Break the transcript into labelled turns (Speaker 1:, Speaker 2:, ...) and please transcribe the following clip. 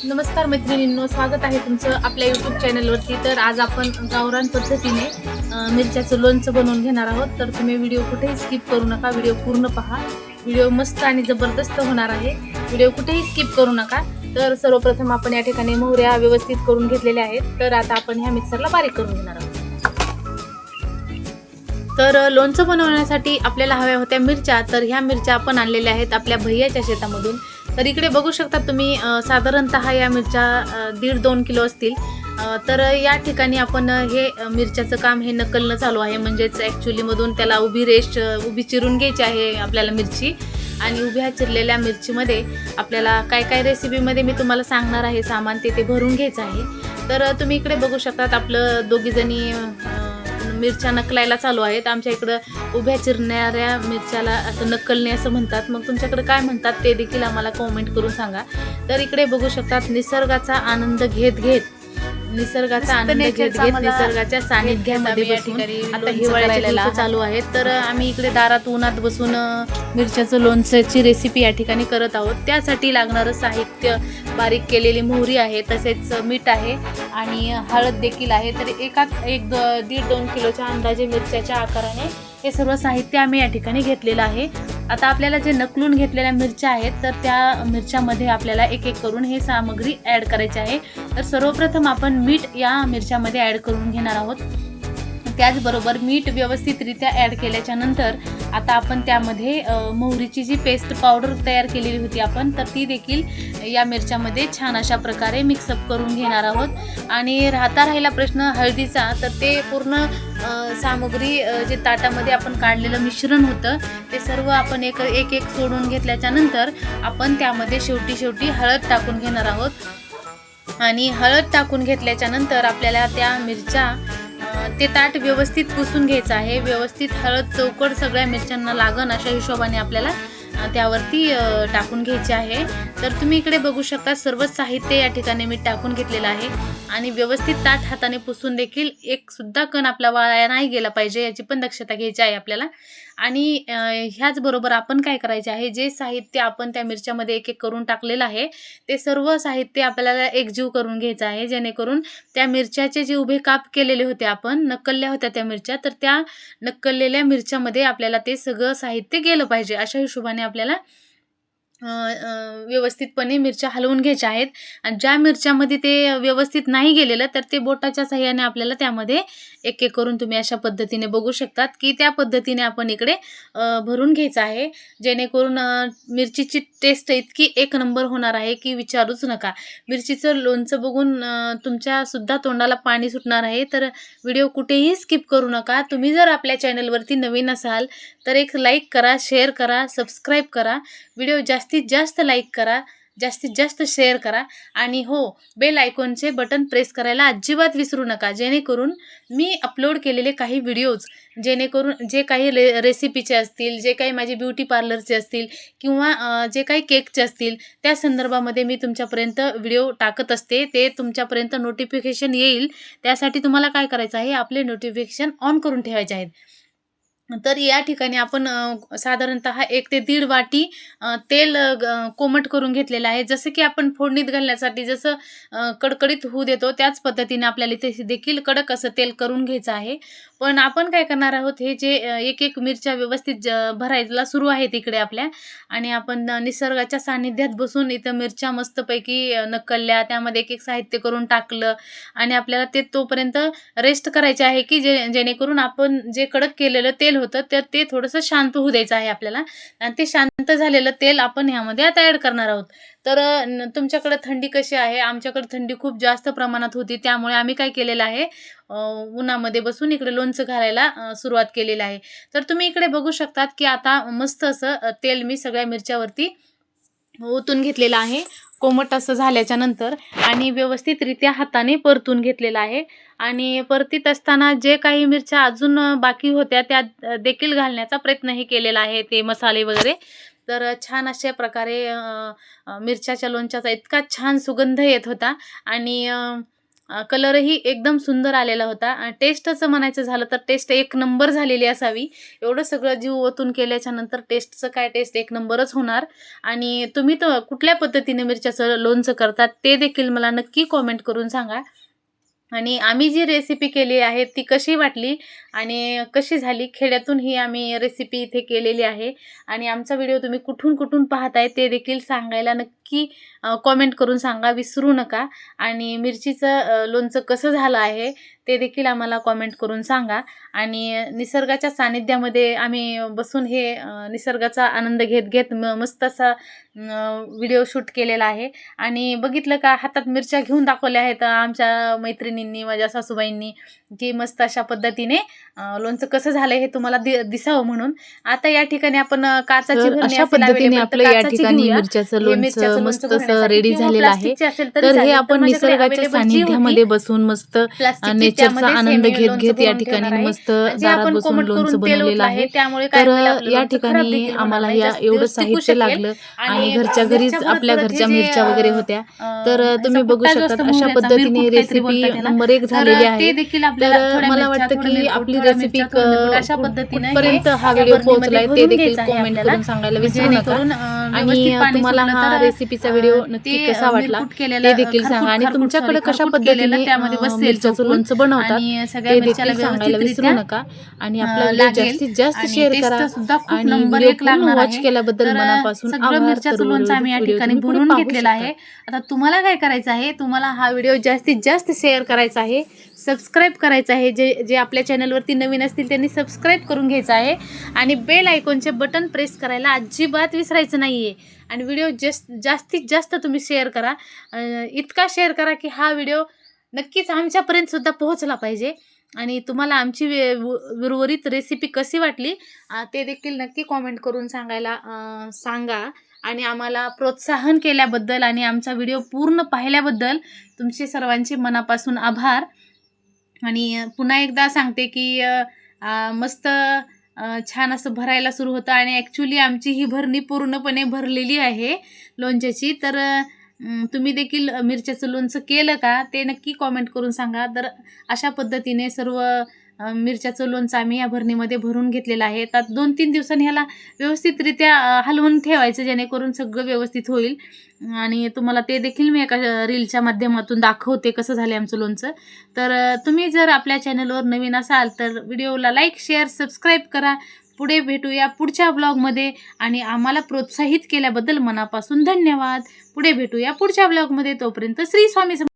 Speaker 1: नमस्कार मैत्रिणींनो, स्वागत आहे तुमचं आपल्या यूट्यूब चॅनलवरती। तर आज आपण गावरान पद्धतीने मिरच्याचं लोणचं बनवून घेणार आहोत। तर तुम्ही व्हिडिओ कुठेही स्किप करू नका, व्हिडिओ पूर्ण पहा। व्हिडिओ मस्त आणि जबरदस्त होणार आहे, व्हिडिओ कुठेही स्किप करू नका। तर सर्वप्रथम आपण या ठिकाणी मोहऱ्या व्यवस्थित करून घेतलेल्या आहेत। तर आता आपण ह्या मिक्सरला बारीक करून घेणार आहोत। तर लोणचं बनवण्यासाठी आपल्याला हव्या होत्या मिरच्या। तर ह्या मिरच्या आपण आणलेल्या आहेत आपल्या भैयाच्या शेतामधून। तर इकडे बघू शकता तुम्ही, साधारणतः या मिरच्या 1.5-2 किलो असतील। तर या ठिकाणी आपण हे मिरच्याचं काम हे नकलनं चालू आहे, म्हणजेच ॲक्च्युलीमधून त्याला उभी चिरून घ्यायची आहे आपल्याला मिरची। आणि उभ्या चिरलेल्या मिरचीमध्ये आपल्याला काय काय रेसिपीमध्ये मी तुम्हाला सांगणार आहे सामान ते भरून घ्यायचं आहे। तर तुम्ही इकडे बघू शकतात आपलं दोघीजणी मिरच्या नकलायला चालू आहेत। आमच्या इकडं उभ्या चिरणाऱ्या मिरच्याला असं नक्कलणे असं म्हणतात, मग तुमच्याकडे काय म्हणतात ते देखील आम्हाला कमेंट करून सांगा। तर इकडे बघू शकतात निसर्गाचा आनंद घेत निसर्गाच्या सानिध्यामध्ये बसून आता हिवाळ्याचे दिवस चालू आहेत। तर आम्ही इकडे दारात उन्हात बसून मिरच्याचं लोणच्याची रेसिपी या ठिकाणी करत आहोत। त्यासाठी लागणारं साहित्य बारीक केलेली मोहरी आहे, तसेच मीठ आहे आणि हळद देखील आहे। तर 1.5-2 किलोच्या अंदाजे मिरच्याच्या आकाराने हे सर्व साहित्य आम्ही या ठिकाणी घेतलेलं आहे। आता आपल्याला जे नकलून घेतलेल्या मिरच्या आहेत तर त्या मिरच्यामध्ये आपल्याला एक एक करून हे सामग्री ॲड करायची आहे। तर सर्वप्रथम आपण मीठ या मिरच्यामध्ये ॲड करून घेणार आहोत। त्याचबरोबर मीठ व्यवस्थितरित्या ॲड केल्याच्या नंतर आता आपण त्यामध्ये मोहरीची जी पेस्ट पावडर तयार केलेली होती आपण, तर ती देखील या मिरच्यामध्ये छान अशा प्रकारे मिक्सअप करून घेणार आहोत। आणि राहिला प्रश्न हळदीचा, तर ते पूर्ण सामग्री जे ताटामध्ये आपण काढलेलं मिश्रण होतं ते सर्व आपण एक एक सोडून घेतल्याच्या नंतर आपण त्यामध्ये शेवटी हळद टाकून घेणार आहोत। आणि हळद टाकून घेतल्याच्या नंतर आपल्याला त्या मिरच्या ते ताट व्यवस्थित पुसून घ्यायचं आहे। व्यवस्थित हळद चौकट सगळ्या मिरच्यांना लागण अशा हिशोबाने आपल्याला त्यावरती टाकून घ्यायचे आहे। तर तुम्ही इकडे बघू शकता सर्व साहित्य या ठिकाणी मी टाकून घेतलेलं आहे आणि व्यवस्थित ताट हाताने पुसून देखील एक सुद्धा कण आपला वाया नाही गेला पाहिजे याची पण दक्षता घ्यायची आहे आपल्याला। आणि ह्याचबरोबर आपण काय करायचे आहे, जे साहित्य आपण त्या मिरच्यामध्ये एक एक करून टाकलेलं आहे ते सर्व साहित्य आपल्याला एकजीव करून घ्यायचं आहे, जेणेकरून त्या मिरच्याचे जे उभे काप केलेले होते आपण नक्कलल्या होत्या त्या मिरच्या, तर त्या नक्कललेल्या मिरच्यामध्ये आपल्याला ते सगळं साहित्य गेलं पाहिजे अशा हिशोबाने आपल्याला व्यवस्थितपणे मिरच्या हलवून घ्यायच्या आहेत। आणि ज्या मिरच्यामध्ये ते व्यवस्थित नाही गेलेलं तर ते बोटाच्या साहाय्याने आपल्याला त्यामध्ये एक एक करून तुम्ही अशा पद्धतीने बघू शकतात की त्या पद्धतीने आपण इकडे भरून घ्यायचं आहे, जेणेकरून मिरचीची टेस्ट इतकी एक नंबर होणार आहे की विचारूच नका। मिरचीचं लोणचं बघून तुमच्या सुद्धा तोंडाला पाणी सुटणार आहे। तर व्हिडिओ कुठेही स्किप करू नका। तुम्ही जर आपल्या चॅनलवरती नवीन असाल तर एक लाईक करा, शेअर करा, सबस्क्राईब करा, व्हिडिओ जास्तीत जास्त लाईक करा, जास्तीत जास्त शेअर करा आणि हो, बेल आयकॉनचे बटन प्रेस करायला अजिबात विसरू नका, जेणेकरून मी अपलोड केलेले काही व्हिडिओज जेणेकरून जे काही रेसिपीचे असतील, जे काही माझे ब्युटी पार्लरचे असतील किंवा जे काही केकचे असतील त्या संदर्भामध्ये मी तुमच्यापर्यंत व्हिडिओ टाकत असते, ते तुमच्यापर्यंत नोटिफिकेशन येईल। त्यासाठी तुम्हाला काय करायचं आहे, आपले नोटिफिकेशन ऑन करून ठेवायचे आहेत। तर या ठिकाणी आपण साधारणतः 1 ते 1.5 वाटी तेल कोमट करून घेतलेलं आहे। जसं की आपण फोडणीत घालण्यासाठी जसं कडकडीत होऊ देतो त्याच पद्धतीने आपल्याला इथे देखील कडक असं तेल करून घ्यायचं आहे। पण आपण काय करणार आहोत, हे जे एक एक मिरच्या व्यवस्थित भरायला सुरू आहेत इकडे आपल्या, आणि आपण निसर्गाच्या सानिध्यात बसून इथं मिरच्या मस्तपैकी नकलल्या, त्यामध्ये एक एक साहित्य करून टाकलं आणि आपल्याला ते तोपर्यंत रेस्ट करायचे आहे की जेणेकरून आपण जे कडक केलेलं तेल होतं तर ते थोडंसं शांत होऊ द्यायचं आहे आपल्याला। आणि ते शांत झालेलं तेल आपण ह्यामध्ये आता ॲड करणार आहोत। तर तुमच्याकडे थंडी कशी आहे? आमच्याकडे थंडी खूप जास्त प्रमाणात होती, त्यामुळे आम्ही काय केलेलं आहे, उन्हामध्ये बसून इकडे लोणचं घालायला सुरुवात केलेली आहे। तर तुम्ही इकडे बघू शकतात की आता मस्त असं तेल मी सगळ्या मिरच्यावरती ओतून घेतलेलं आहे कोमट असं झाल्याच्या नंतर, आणि व्यवस्थितरित्या हाताने परतून घेतलेलं आहे। आणि परतीत असताना जे काही मिरच्या अजून बाकी होत्या त्या देखील घालण्याचा प्रयत्नही केलेला आहे, ते मसाले वगैरे। तर छान अशा प्रकारे मिरच्याच्या लोणच्याचा इतका छान सुगंध येत होता आणि कलरही एकदम सुंदर आलेला होता. टेस्टचं म्हणायचं झालं तर टेस्ट एक नंबर झालेली असावी. एवढं सगळं जीव ओतून केल्याच्यानंतर टेस्टचं काय, टेस्ट एक नंबरच होणार. आणि तुम्ही तर कुठल्या पद्धतीने मिरच्याचं लोणचं करतात ते देखील मला नक्की कॉमेंट करून सांगा. आणि आम्ही जी रेसिपी केली आहे ती कशी वाटली आणि कशी झाली, खेड्यातून ही आम्ही रेसिपी इथे केलेली आहे. आणि आमचा व्हिडिओ तुम्ही कुठून कुठून पाहताय ते देखील सांगायला नक्की कॉमेंट करून सांगा, विसरू नका. आणि मिरचीचं लोणचं कसं झालं आहे ते देखील आम्हाला कॉमेंट करून सांगा. आणि निसर्गाच्या सानिध्यामध्ये आम्ही बसून हे निसर्गाचा आनंद घेत घेत मस्त असा व्हिडिओ शूट केलेला आहे. आणि बघितलं का, हातात मिरच्या घेऊन दाखवल्या आहेत आमच्या मैत्रिणींनी, माझ्या सासूबाईंनी, की मस्त अशा पद्धतीने लोणचं कसं झालंय हे तुम्हाला दिसावं म्हणून. आता या ठिकाणी आपण काचाची
Speaker 2: तर
Speaker 1: भरणी
Speaker 2: अशा
Speaker 1: असेल
Speaker 2: पद्धतीने
Speaker 1: available तर
Speaker 2: आपलं या
Speaker 1: काचाची
Speaker 2: ठिकाणी
Speaker 1: घेऊया.
Speaker 2: मिरच्याचं
Speaker 1: हे मिरच्याचं
Speaker 2: लोणचं
Speaker 1: लोणचं
Speaker 2: मस्त असं
Speaker 1: भरण्यासाठी
Speaker 2: रेडी
Speaker 1: किंवा
Speaker 2: झालेलं आहे.
Speaker 1: प्लास्टिकची असेल तरी
Speaker 2: तर हे
Speaker 1: चालेल. तर
Speaker 2: आपण
Speaker 1: माझ्याकडे
Speaker 2: निसर्गाच्या
Speaker 1: available जी होती
Speaker 2: सानिध्यामध्ये बसून मस्त
Speaker 1: प्लास्टिकची,
Speaker 2: नेचरचा
Speaker 1: त्यामध्येच हे
Speaker 2: आनंद
Speaker 1: मी
Speaker 2: घेत
Speaker 1: लोणचं
Speaker 2: घेत या
Speaker 1: भरून
Speaker 2: ठिकाणी
Speaker 1: ठेवणार आहे.
Speaker 2: मस्त
Speaker 1: जे
Speaker 2: दारात
Speaker 1: आपण
Speaker 2: बसून
Speaker 1: कोमट
Speaker 2: लोणचं
Speaker 1: करून तेल
Speaker 2: बनवलेलं
Speaker 1: ओतलं
Speaker 2: आहे.
Speaker 1: आहे त्यामुळे काय
Speaker 2: तर
Speaker 1: होईल, आपलं
Speaker 2: या
Speaker 1: लोणचं खराब
Speaker 2: ठिकाणी
Speaker 1: देखील होणार
Speaker 2: आम्हाला
Speaker 1: नाही,
Speaker 2: या
Speaker 1: जास्त
Speaker 2: एवढं
Speaker 1: दिवस टिकू
Speaker 2: साहित्य
Speaker 1: शकेल.
Speaker 2: लागलं आणि घरच्या घरीच
Speaker 1: मिरच्या
Speaker 2: आपल्या
Speaker 1: भरत हे
Speaker 2: घरच्या
Speaker 1: जे
Speaker 2: मिरच्या वगैरे होत्या. तर तुम्ही बघू
Speaker 1: पुट्टा जो
Speaker 2: शकतात
Speaker 1: असतो
Speaker 2: अशा
Speaker 1: मोहऱ्याचा,
Speaker 2: पद्धतीने
Speaker 1: मिरपूट काहीतरी
Speaker 2: रेसिपी
Speaker 1: बोलतात त्याला,
Speaker 2: नंबर 1
Speaker 1: तर
Speaker 2: झालेली
Speaker 1: ते
Speaker 2: आहे.
Speaker 1: देखील आपल्याला
Speaker 2: तर
Speaker 1: थोड्या
Speaker 2: मला
Speaker 1: मिरच्या,
Speaker 2: वाटतं
Speaker 1: थोडं
Speaker 2: की
Speaker 1: मिरपूट,
Speaker 2: आपली
Speaker 1: थोड्या
Speaker 2: रेसिपी
Speaker 1: मिरच्या, थोडं मिरपूट अशा पद्धतीनं हे
Speaker 2: कुठपर्यंत हा
Speaker 1: या
Speaker 2: व्हिडिओ
Speaker 1: बरणीमध्ये
Speaker 2: पोहोचलाय ते
Speaker 1: भरून
Speaker 2: देखील
Speaker 1: घ्यायचं आहे
Speaker 2: कॉमेंट
Speaker 1: आपल्याला.
Speaker 2: करून सांगायला विसरू नका.
Speaker 1: जेणेकरून
Speaker 2: आणि
Speaker 1: व्यवस्थित पाणी
Speaker 2: तुम्हाला
Speaker 1: सुटलं
Speaker 2: हा
Speaker 1: तर
Speaker 2: रेसिपीचा व्हिडिओ नक्की
Speaker 1: ते
Speaker 2: कसा वाटला
Speaker 1: मिरपूट
Speaker 2: ते
Speaker 1: केलेलं
Speaker 2: देखील सांगा. आणि तुमच्याकडे कशा पद्धतीने
Speaker 1: त्यामध्ये बसेल
Speaker 2: मिरच्याचं
Speaker 1: चोपून
Speaker 2: लोणचं बनवतात
Speaker 1: आणि सगळ्या
Speaker 2: ते
Speaker 1: मिरच्याला
Speaker 2: देखील सांगायला विसरू
Speaker 1: व्यवस्थितरित्या
Speaker 2: नका. आणि आपला व्हिडिओ
Speaker 1: लागेल.
Speaker 2: जास्तीत जास्त
Speaker 1: आणि
Speaker 2: शेअर
Speaker 1: टेस्ट
Speaker 2: करा.
Speaker 1: सुद्धा खूप
Speaker 2: आणि
Speaker 1: नंबर
Speaker 2: व्हिडिओ
Speaker 1: 1
Speaker 2: पूर्ण
Speaker 1: लागणार
Speaker 2: वॉच
Speaker 1: आहे.
Speaker 2: केल्याबद्दल
Speaker 1: तर
Speaker 2: मनापासून
Speaker 1: सगळं
Speaker 2: आभार.
Speaker 1: मिरच्याचं
Speaker 2: तर
Speaker 1: लोणचं आम्ही या
Speaker 2: व्हिडिओ
Speaker 1: ठिकाणी
Speaker 2: तुम्ही पुढे
Speaker 1: भरून
Speaker 2: पाहू
Speaker 1: घेतलेलं
Speaker 2: शकता.
Speaker 1: आहे. आता तुम्हाला काय करायचं आहे, तुम्हाला हा व्हिडिओ जास्तीत जास्त शेअर करायचा आहे, सबस्क्राईब करायचं आहे. जे जे आपल्या चॅनलवरती नवीन असतील त्यांनी सबस्क्राईब करून घ्यायचं आहे. आणि बेल आयकॉनचे बटन प्रेस करायला अजिबात विसरायचं नाही आहे. आणि व्हिडिओ जास्तीत जास्त तुम्ही शेअर करा. इतका शेअर करा की हा व्हिडिओ नक्कीच आमच्यापर्यंतसुद्धा पोहोचला पाहिजे. आणि तुम्हाला आमची उर्वरित रेसिपी कशी वाटली ते देखील नक्की कॉमेंट करून सांगायला सांगा. आणि आम्हाला प्रोत्साहन केल्याबद्दल आणि आमचा व्हिडिओ पूर्ण पाहिल्याबद्दल तुमचे सर्वांचे मनापासून आभार. आणि पुन्हा एकदा सांगते की मस्त छान असं भरायला सुरू होतं. आणि ॲक्च्युली आमची ही भरणी पूर्णपणे भरलेली आहे लोणच्याची. तर तुम्ही देखील मिरच्याचं लोणचं केलं का ते नक्की कॉमेंट करून सांगा. तर अशा पद्धतीने सर्व मिरच्याचं लोणचं आम्ही या भरणीमध्ये भरून घेतलेलं आहे. तर 2-3 दिवसांनी ह्याला व्यवस्थितरित्या हलवून ठेवायचं, जेणेकरून सगळं व्यवस्थित होईल. आणि तुम्हाला ते देखील मी एका रीलच्या माध्यमातून दाखवते कसं झालं आमचं लोणचं. तर तुम्ही जर आपल्या चॅनलवर नवीन असाल तर व्हिडिओला लाईक, शेअर, सबस्क्राईब करा. पुढे भेटूया पुढच्या ब्लॉगमध्ये. आणि आम्हाला प्रोत्साहित केल्याबद्दल मनापासून धन्यवाद. पुढे भेटूया पुढच्या ब्लॉगमध्ये. तोपर्यंत श्री स्वामी